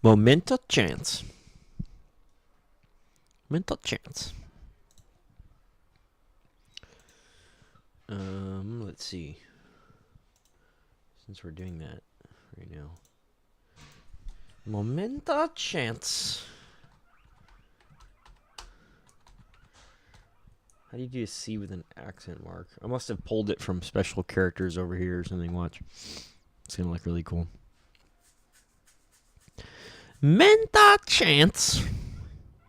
Momento chance. Mental chance. Let's see. Since we're doing that right now. Momento chance. How do you do a C with an accent mark? I must have pulled it from special characters over here or something. Watch. It's going to look really cool. Menta chance.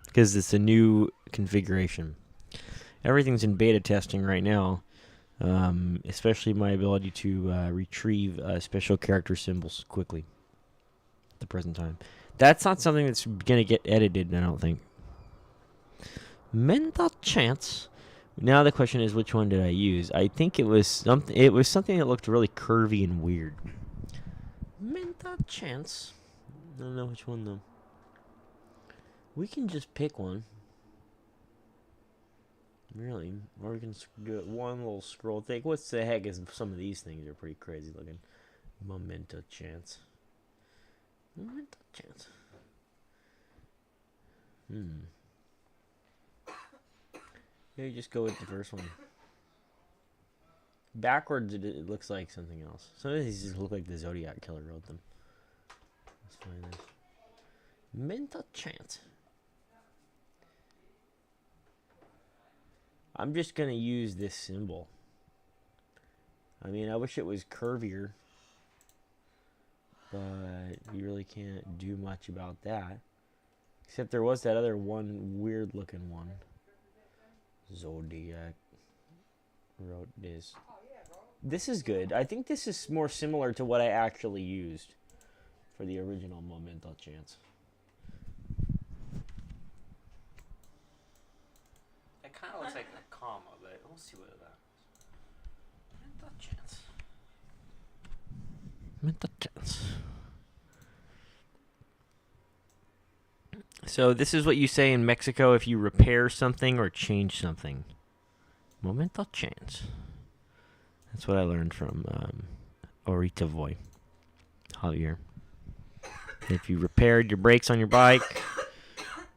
Because it's a new configuration. Everything's in beta testing right now. Especially my ability to retrieve special character symbols quickly. At the present time. That's not something that's going to get edited, I don't think. Menta chance. Now the question is, which one did I use? I think it was something. It was something that looked really curvy and weird. Menta chance. I don't know which one though. We can just pick one. Really, or we can do it one little scroll thing. What's the heck? Is some of these things are pretty crazy looking. Momento chance. Momento chance. Maybe just go with the first one. Backwards, it looks like something else. Some of these just look like the Zodiac Killer wrote them. Let's find this. Mental chance. I'm just going to use this symbol. I mean, I wish it was curvier. But you really can't do much about that. Except there was that other one weird looking one. Zodiac wrote this. This is good. I think this is more similar to what I actually used for the original Momental Chance. It kind of looks like a comma, but we'll see what that is. Momental Chance. Momental Chance. So this is what you say in Mexico if you repair something or change something. Momento chance. That's what I learned from Ahorita Voy, Javier. If you repaired your brakes on your bike,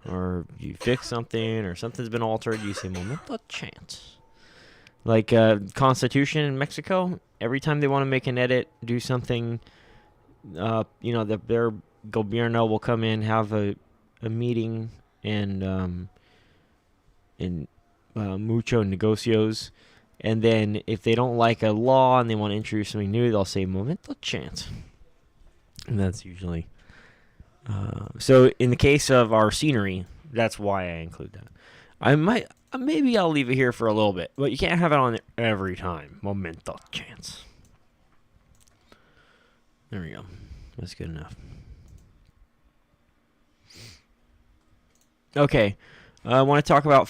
or you fix something, or something's been altered, you say momento chance. Like Constitution in Mexico, every time they want to make an edit, do something, their gobierno will come in, have a meeting and mucho negocios, and then if they don't like a law and they want to introduce something new, they'll say momento chance, and that's usually so in the case of our scenery, that's why I include that. Maybe I'll leave it here for a little bit, but you can't have it on every time. Momento chance. There we go. That's good enough. Okay, I want to talk about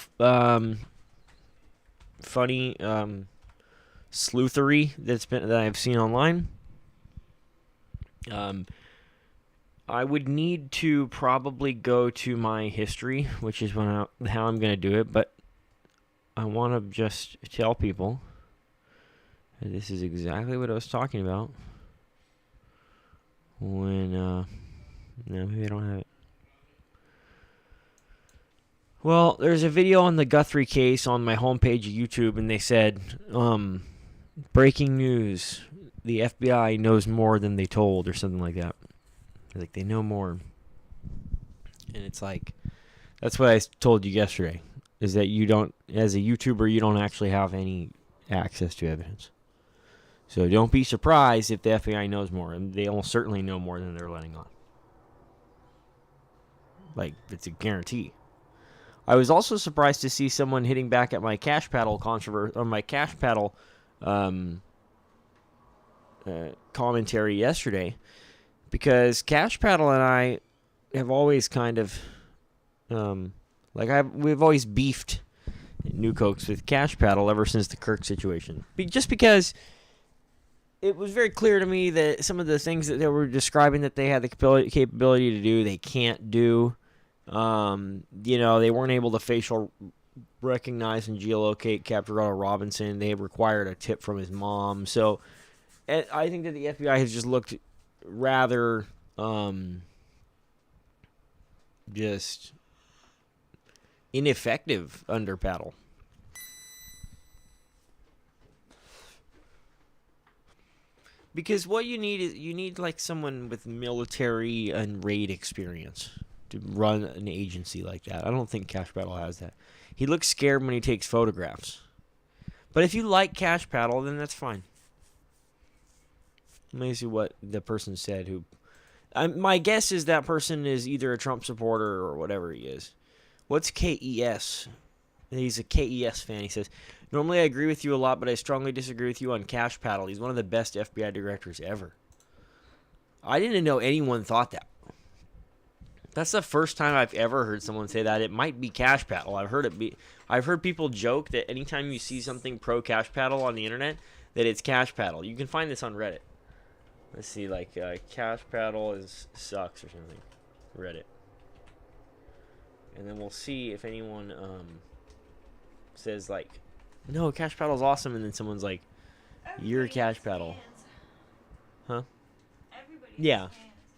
funny sleuthery that I've seen online. I would need to probably go to my history, which is how I'm going to do it, but I want to just tell people that this is exactly what I was talking about when no, maybe I don't have it. Well, there's a video on the Guthrie case on my homepage of YouTube, and they said, breaking news, the FBI knows more than they told, or something like that. Like, they know more. And it's like, that's what I told you yesterday, is that you don't, as a YouTuber, you don't actually have any access to evidence. So don't be surprised if the FBI knows more, and they almost certainly know more than they're letting on. Like, it's a guarantee. I was also surprised to see someone hitting back at my cash paddle commentary yesterday, because cash paddle and I have always kind of we've always beefed Nuke Hoax with cash paddle ever since the Kirk situation. Just because it was very clear to me that some of the things that they were describing that they had the capability to do, they can't do. They weren't able to facial recognize and geolocate Captain Robinson. They required a tip from his mom. So I think that the FBI has just looked rather just ineffective under paddle. Because what you need is like someone with military and raid experience to run an agency like that. I don't think Cash Paddle has that. He looks scared when he takes photographs. But if you like Cash Paddle, then that's fine. Let me see what the person said. My guess is that person is either a Trump supporter or whatever he is. What's KES? He's a KES fan. He says, normally I agree with you a lot, but I strongly disagree with you on Cash Paddle. He's one of the best FBI directors ever. I didn't know anyone thought that. That's the first time I've ever heard someone say that. It might be Cash Paddle. I've heard people joke that anytime you see something pro Cash Paddle on the internet, that it's Cash Paddle. You can find this on Reddit. Let's see, like Cash Paddle sucks or something. Reddit. And then we'll see if anyone says like, no, Cash Paddle's awesome, and then someone's like, you're Cash Paddle. Huh? Yeah.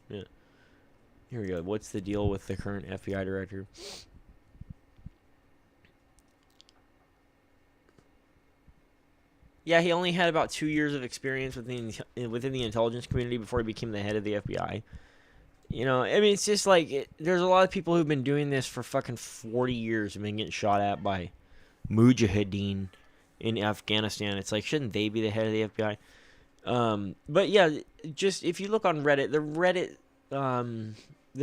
Yeah. Here we go. What's the deal with the current FBI director? Yeah, he only had about 2 years of experience within the intelligence community before he became the head of the FBI. You know, I mean, it's just like, there's a lot of people who've been doing this for fucking 40 years and been getting shot at by Mujahideen in Afghanistan. It's like, shouldn't they be the head of the FBI? But yeah, just if you look on Reddit, the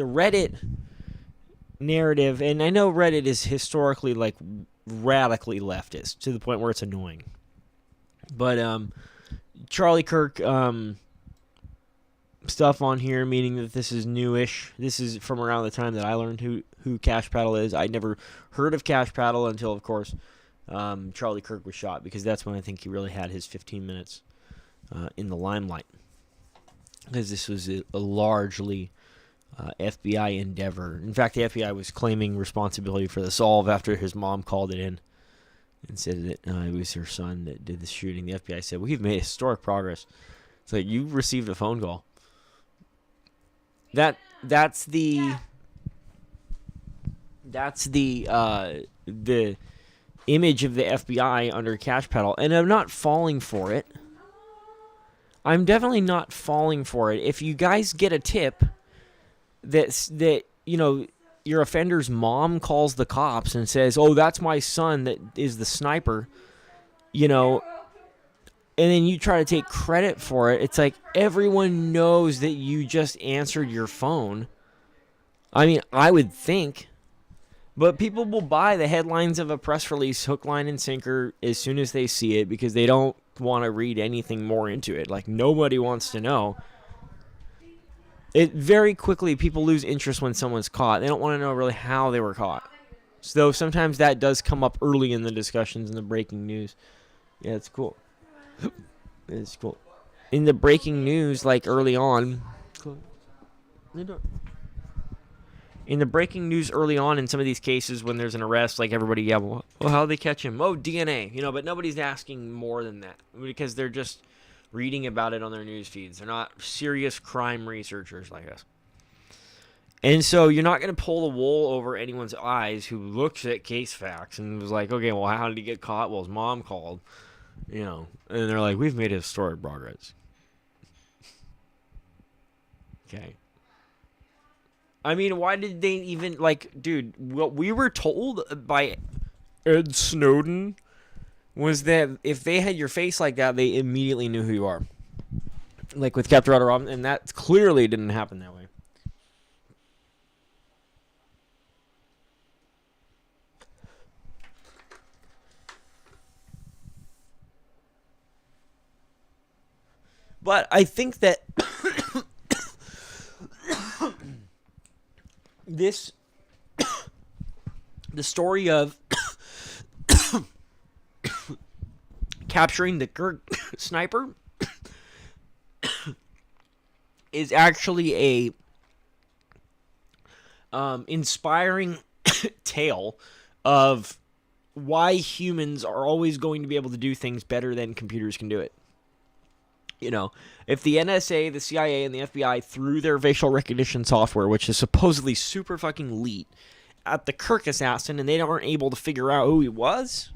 Reddit narrative, and I know Reddit is historically like radically leftist to the point where it's annoying. But Charlie Kirk stuff on here, meaning that this is newish. This is from around the time that I learned who Cash Paddle is. I'd never heard of Cash Paddle until, of course, Charlie Kirk was shot, because that's when I think he really had his 15 minutes in the limelight. Because this was a largely FBI endeavor. In fact, the FBI was claiming responsibility for the solve after his mom called it in and said that it was her son that did the shooting. The FBI said, we've made historic progress. It's like, you received a phone call. That's the image of the FBI under Cash Paddle, and I'm not falling for it. I'm definitely not falling for it. If you guys get a tip that you know, your offender's mom calls the cops and says, oh, that's my son that is the sniper, you know, and then you try to take credit for it, it's like everyone knows that you just answered your phone. I mean, I would think. But people will buy the headlines of a press release hook, line, and sinker as soon as they see it, because they don't want to read anything more into it. Like, nobody wants to know. It very quickly, people lose interest when someone's caught. They don't want to know really how they were caught. So sometimes that does come up early in the discussions in the breaking news. Yeah, it's cool. It's cool. In the breaking news, like early on, in the breaking news early on in some of these cases, when there's an arrest, like everybody, yeah, well, how'd they catch him? Oh, DNA, you know, but nobody's asking more than that, because they're just reading about it on their news feeds. They're not serious crime researchers like us. And so you're not going to pull the wool over anyone's eyes who looks at case facts and was like, okay, well, how did he get caught? Well, his mom called, you know, and they're like, we've made historic progress. Okay. I mean, why did they even, like, dude, what we were told by Ed Snowden was that if they had your face like that, they immediately knew who you are. Like with Captain Rudder Robin, and that clearly didn't happen that way. But I think that the story of capturing the Kirk sniper is actually a inspiring tale of why humans are always going to be able to do things better than computers can do it. You know, if the NSA, the CIA, and the FBI threw their facial recognition software, which is supposedly super fucking elite, at the Kirk assassin, and they aren't able to figure out who he was,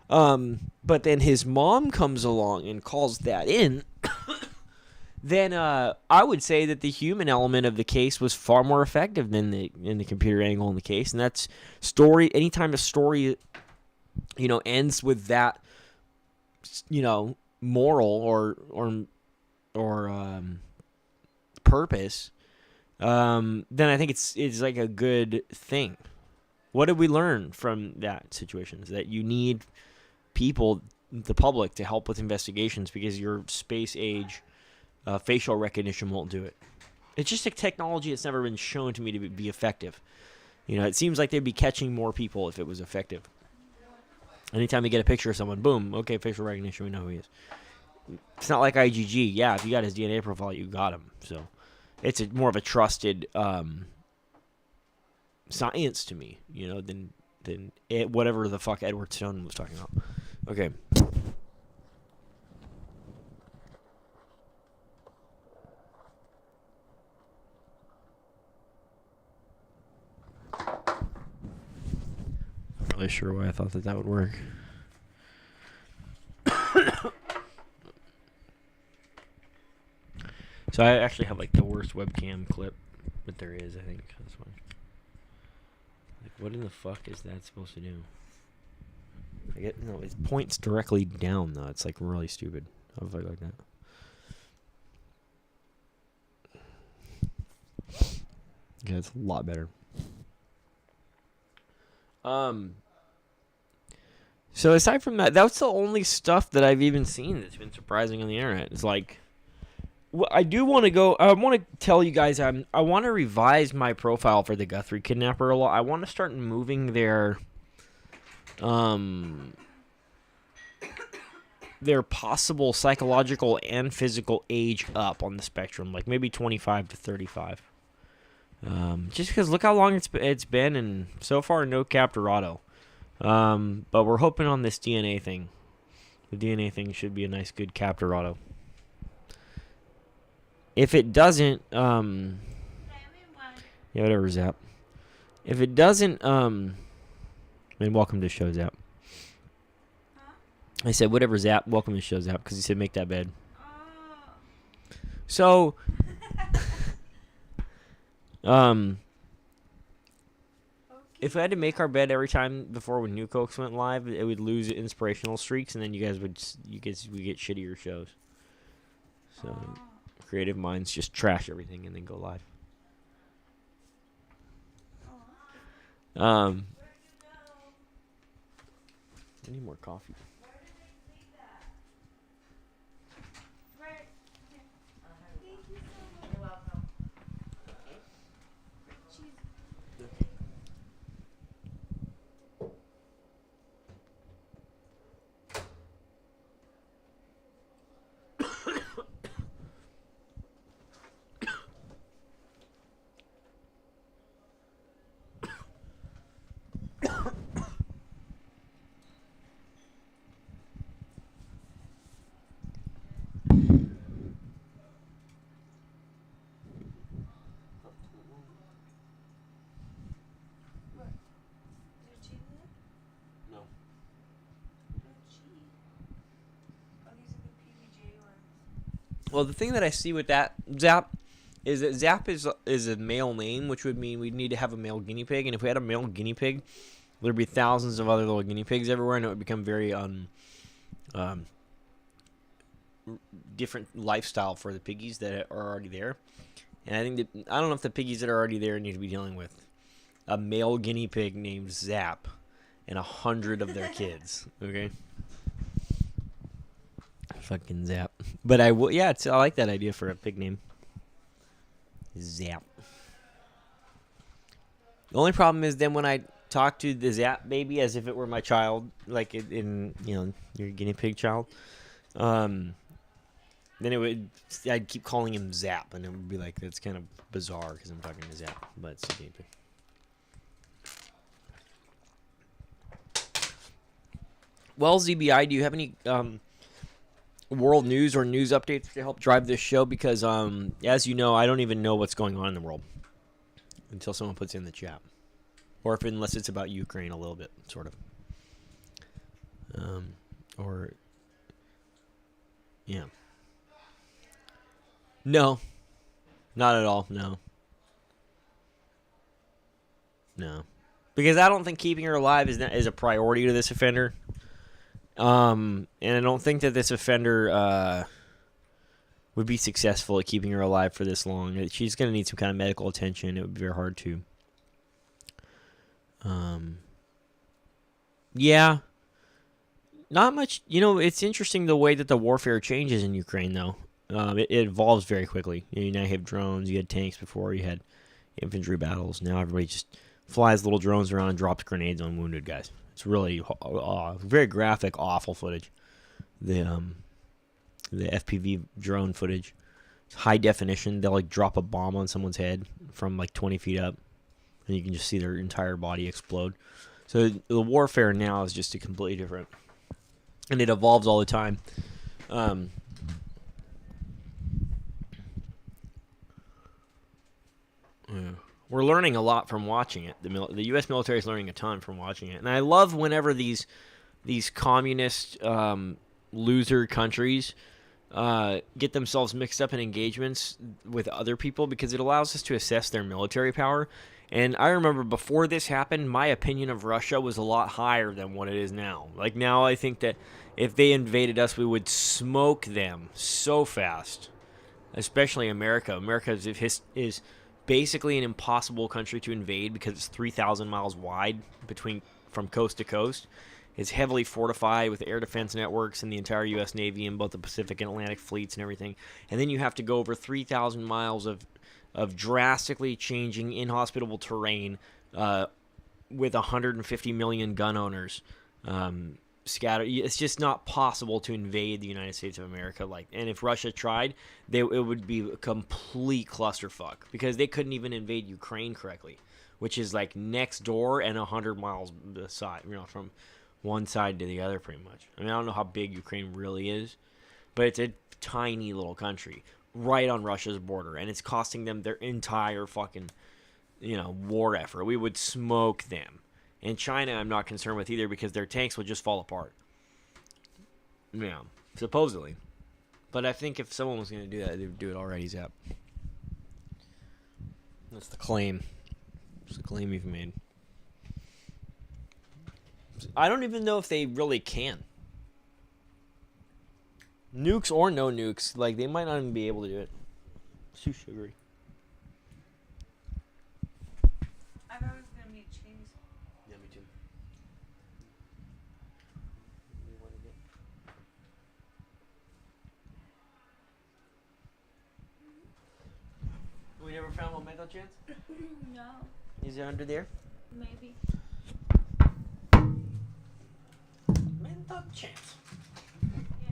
but then his mom comes along and calls that in, then I would say that the human element of the case was far more effective than the computer angle in the case. And that's story. Anytime a story, ends with that, moral or purpose, then I think it's like a good thing. What did we learn from that situation? Is that you need people, the public, to help with investigations because your space age facial recognition won't do it. It's just a technology that's never been shown to me to be effective. It seems like they'd be catching more people if it was effective. Anytime you get a picture of someone, boom, okay, facial recognition, we know who he is. It's not like IgG. Yeah, if you got his DNA profile, you got him. So it's more of a trusted science to me, than whatever the fuck Edward Snowden was talking about. Okay. Not really sure why I thought that would work. So I actually have like the worst webcam clip that there is, I think. That's why. Like, what in the fuck is that supposed to do? It points directly down though. It's like really stupid. How the fuck like that? Yeah, it's a lot better. So aside from that, that's the only stuff that I've even seen that's been surprising on the internet. It's like, I do want to go. I want to tell you guys. I want to revise my profile for the Guthrie kidnapper a lot. I want to start moving their possible psychological and physical age up on the spectrum, like maybe 25 to 35. Just because look how long it's been, and so far no Capturado. But we're hoping on this DNA thing. The DNA thing should be a nice, good Capturado. If it doesn't, yeah, whatever, Zap. If it doesn't, then welcome to show, Zap. Huh? I said, whatever, Zap, welcome to show, Zap, because he said make that bed. Oh. So, if I had to make our bed every time before when Nuke Hoax went live, it would lose inspirational streaks, and then you guys would get shittier shows. So, creative minds just trash everything and then go live. I need more coffee. Well, the thing that I see with that, Zap, is that Zap is a male name, which would mean we'd need to have a male guinea pig. And if we had a male guinea pig, there'd be thousands of other little guinea pigs everywhere, and it would become very different lifestyle for the piggies that are already there. And I think I don't know if the piggies that are already there need to be dealing with a male guinea pig named Zap and 100 of their kids. Okay. Fucking Zap. But I like that idea for a pig name. Zap. The only problem is then when I talk to the Zap baby as if it were my child, like in your guinea pig child, then I'd keep calling him Zap, and it would be like, that's kind of bizarre because I'm talking to Zap, but it's a guinea pig. Well, ZBI, do you have any world news or news updates to help drive this show because, as you know, I don't even know what's going on in the world until someone puts it in the chat, or unless it's about Ukraine a little bit, sort of. Or yeah. No, not at all. No. No. Because I don't think keeping her alive is a priority to this offender. And I don't think that this offender would be successful at keeping her alive for this long. She's going to need some kind of medical attention. It would be very hard to. Yeah. Not much. You know, it's interesting the way that the warfare changes in Ukraine, though. It evolves very quickly. You now have drones. You had tanks before. You had infantry battles. Now everybody just flies little drones around and drops grenades on wounded guys. It's really very graphic, awful footage. The FPV drone footage. It's high definition. They'll like drop a bomb on someone's head from like 20 feet up, and you can just see their entire body explode. So the warfare now is just a completely different, and it evolves all the time. Yeah. We're learning a lot from watching it. The U.S. military is learning a ton from watching it, and I love whenever these communist loser countries get themselves mixed up in engagements with other people because it allows us to assess their military power. And I remember before this happened, my opinion of Russia was a lot higher than what it is now. Like now, I think that if they invaded us, we would smoke them so fast. Especially America. America is basically an impossible country to invade because it's 3,000 miles wide from coast to coast. It's heavily fortified with air defense networks and the entire U.S. Navy and both the Pacific and Atlantic fleets and everything. And then you have to go over 3,000 miles of drastically changing inhospitable terrain with 150 million gun owners scattered. It's just not possible to invade the United States of America. And if Russia tried, it would be a complete clusterfuck because they couldn't even invade Ukraine correctly, which is like next door and 100 miles aside, from one side to the other, pretty much. I mean, I don't know how big Ukraine really is, but it's a tiny little country right on Russia's border, and it's costing them their entire fucking, war effort. We would smoke them. And China, I'm not concerned with either because their tanks would just fall apart. Yeah, supposedly. But I think if someone was going to do that, they would do it already, Zap. That's the claim. It's the claim you've made. I don't even know if they really can. Nukes or no nukes, they might not even be able to do it. It's too sugary. I thought it was going to be cheese. Yeah, me too. We never found one mental chance? No. Is it under there? Maybe. Mental chance. Yeah.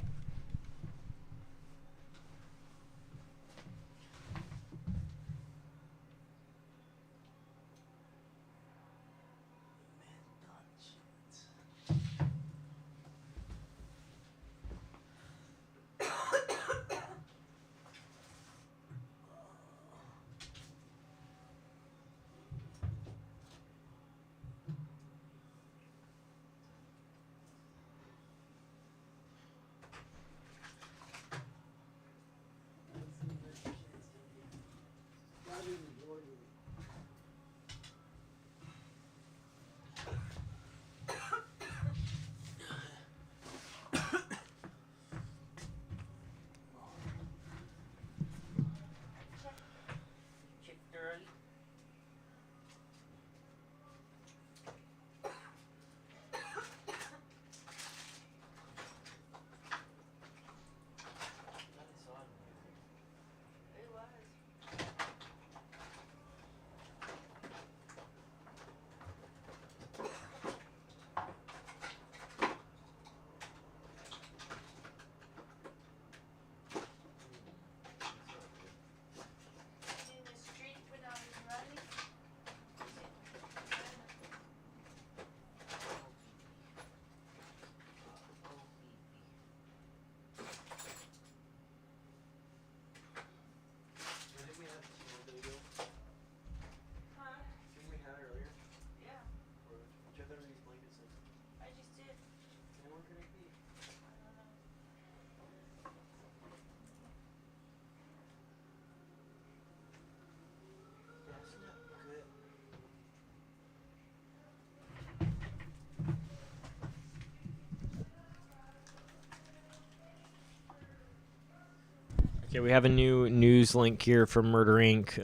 Okay, we have a new news link here from Murder Inc.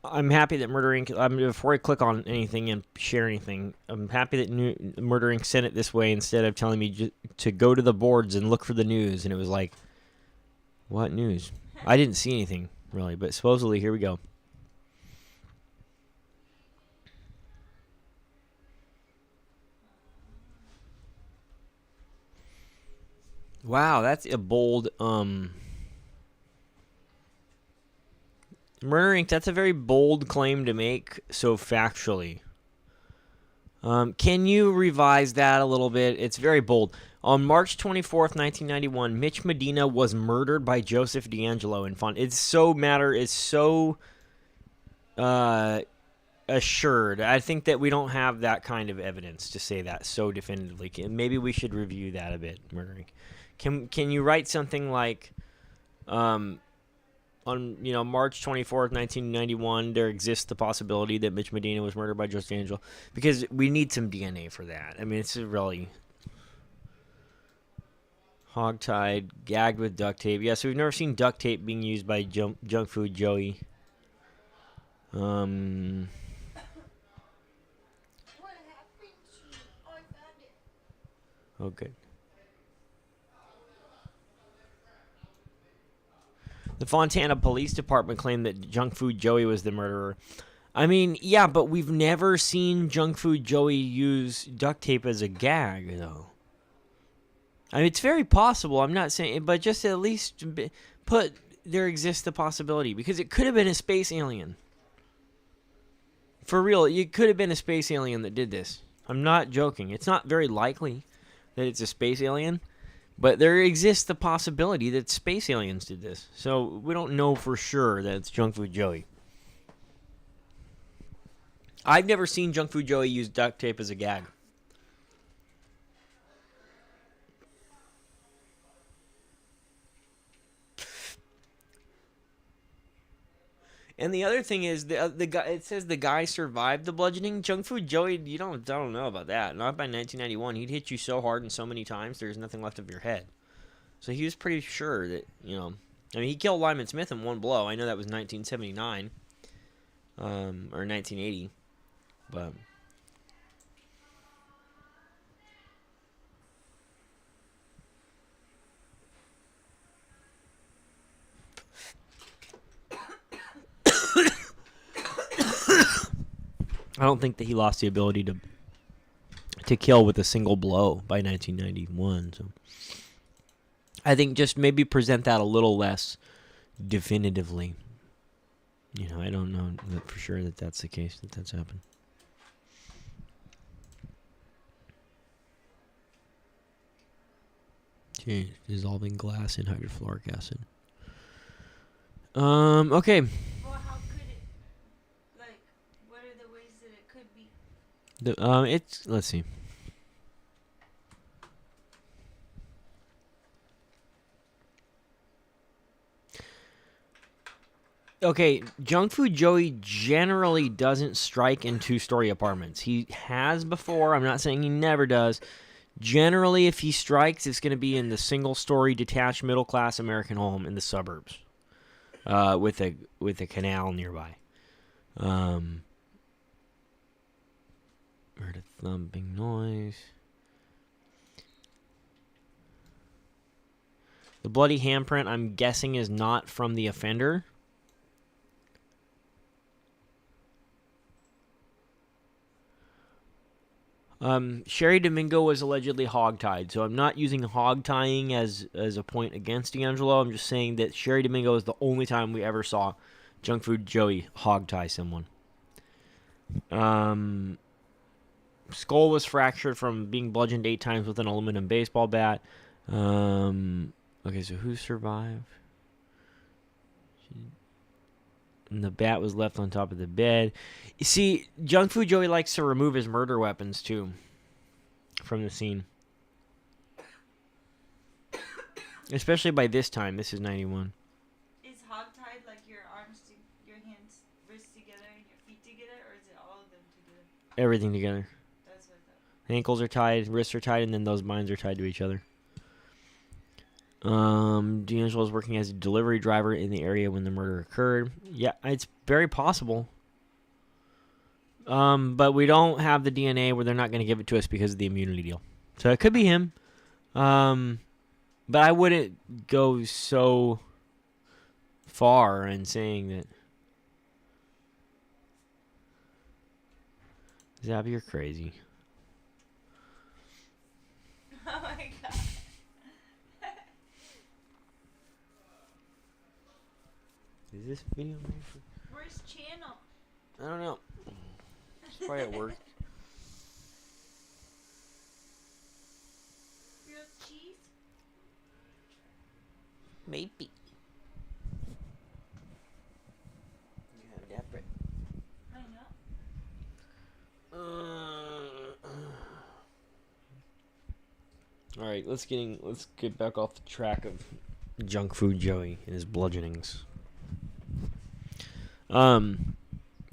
I'm happy that Murder Inc. Before I click on anything and share anything, I'm happy that Murder Inc. sent it this way instead of telling me to go to the boards and look for the news. And it was like, what news? I didn't see anything really, but supposedly here we go. Wow, that's a bold Murder Inc., that's a very bold claim to make so factually. Can you revise that a little bit? It's very bold. On March 24th, 1991, Mitch Medina was murdered by Joseph D'Angelo in Font. It's so assured. I think that we don't have that kind of evidence to say that so definitively. Maybe we should review that a bit, Murder Inc. Can you write something like, on March 24th, 1991, there exists the possibility that Mitch Medina was murdered by Joseph D'Angelo, because we need some DNA for that. I mean, it's really hogtied, gagged with duct tape. Yeah, so we've never seen duct tape being used by Junk Food Joey. What happened to you? Oh, I found it. Oh, good. The Fontana Police Department claimed that Junk Food Joey was the murderer. I mean, yeah, but we've never seen Junk Food Joey use duct tape as a gag, though. I mean, it's very possible. I'm not saying, but just at least put there exists the possibility, because it could have been a space alien. For real, it could have been a space alien that did this. I'm not joking. It's not very likely that it's a space alien, but there exists the possibility that space aliens did this. So we don't know for sure that it's Junk Food Joey. I've never seen Junk Food Joey use duct tape as a gag. And the other thing is the guy. It says the guy survived the bludgeoning. Junk Food Joey, you don't know about that. Not by 1991. He'd hit you so hard and so many times, there's nothing left of your head. So he was pretty sure that I mean, he killed Lyman Smith in one blow. I know that was 1979, or 1980, but. I don't think that he lost the ability to kill with a single blow by 1991. So I think just maybe present that a little less definitively. I don't know that for sure that that's the case, that that's happened. Okay, dissolving glass in hydrofluoric acid. Okay. Well, how could it? Like, what are the ways that it could be? Let's see. Okay, Junk Food Joey generally doesn't strike in two-story apartments. He has before. I'm not saying he never does. Generally, if he strikes, it's going to be in the single-story detached middle-class American home in the suburbs, with a canal nearby. Heard a thumping noise. The bloody handprint, I'm guessing, is not from the offender. Sherry Domingo was allegedly hogtied, so I'm not using hogtying as a point against D'Angelo. I'm just saying that Sherry Domingo is the only time we ever saw Junk Food Joey hogtie someone. Skull was fractured from being bludgeoned 8 times with an aluminum baseball bat. Okay, so who survived? And the bat was left on top of the bed. You see, Junk Food Joey likes to remove his murder weapons, too, from the scene. Especially by this time. This is 91. Is hogtied like your arms, your hands, wrists together, and your feet together, or is it all of them together? Everything together. That's what I thought. Ankles are tied, wrists are tied, and then those binds are tied to each other. D'Angelo was working as a delivery driver in the area when the murder occurred. Yeah, it's very possible. But we don't have the DNA where they're not going to give it to us because of the immunity deal. So it could be him. But I wouldn't go so far in saying that. Zab, you're crazy. Oh my god. Is this video made for? Where's channel? I don't know. It's probably at work. Grilled cheese? Maybe. You have that bread. I know. All right, let's get back off the track of junk food Joey and his bludgeonings.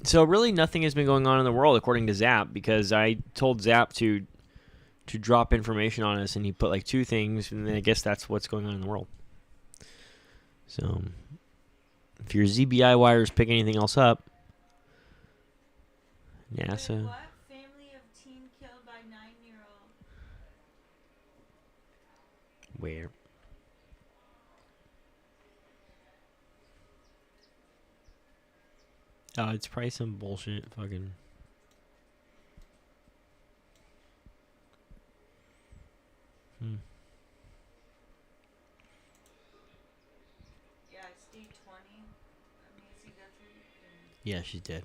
So really nothing has been going on in the world according to Zap, because I told Zap to drop information on us and he put like 2 things, and then I guess that's what's going on in the world. So if your ZBI wires pick anything else up, NASA. Wait, what? Family of teen killed by 9-year-old. Where? Oh, it's probably some bullshit fucking. Yeah, it's day 20. I mean, is he dead? Yeah, she's dead.